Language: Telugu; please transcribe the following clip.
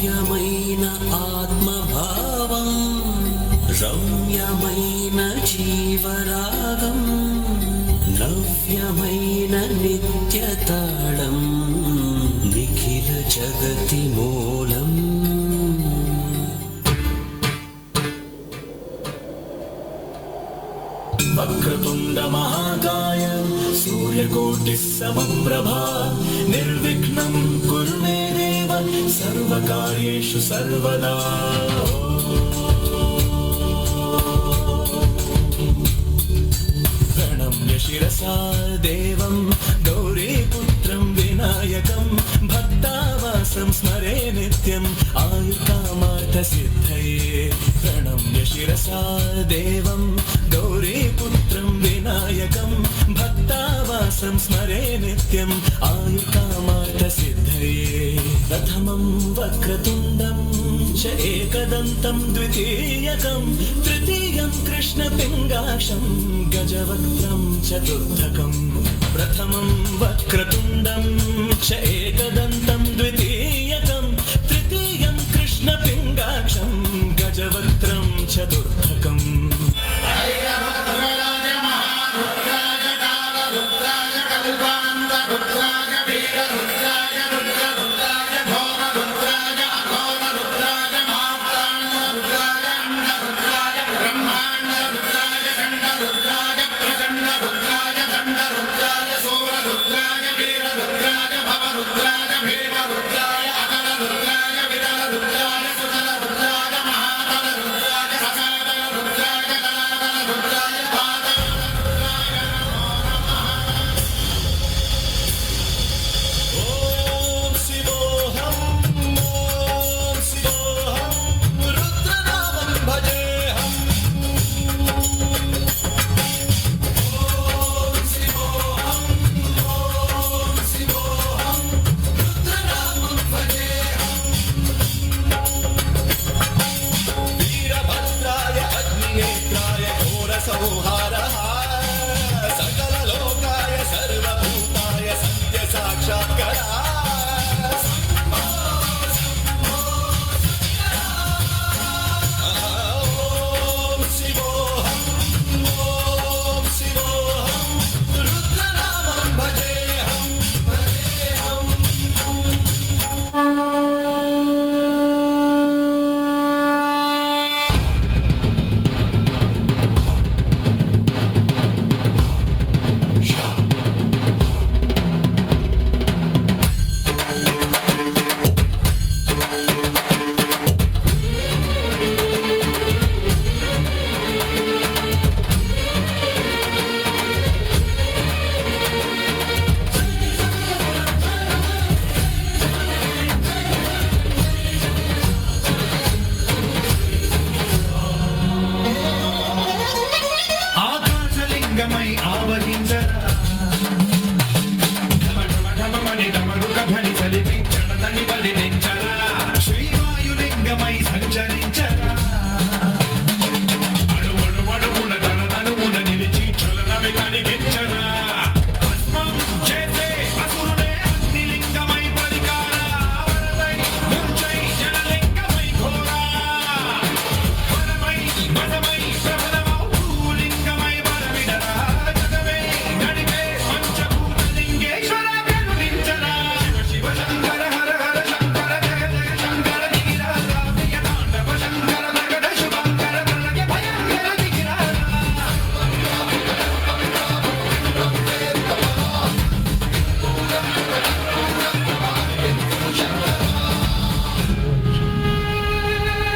సౌఖ్యమైన ఆత్మభావం రమ్యమైన జీవరాగం నవ్యమైన నిత్యతాళం నిఖిల జగతి మూలం వక్రతుండ మహాకాయ సూర్యకోటి సమప్రభా నిర్విఘ్నం కురు మే దేవ సర్వకార్యేషు సర్వదా. ప్రణమ్య శిరసా దేవం గౌరీపుత్రం వినాయకం భక్తావాసం స్మరే నిత్యం ఆయుర్కామార్థ సిద్ధయే. ప్రణమ్య శిరసా దేవం గౌరీపుత్రం వినాయకం భక్తావాసం స్మరే నిత్యం ఆయుర్కామార్థ సిద్ధయే. ప్రథమం వక్రతుండం చ ఏకదంతం ద్వితీయకం తృతీయం కృష్ణపింగాక్షం గజవక్త్రం చతుర్థకం. ప్రథమం వక్రతుండం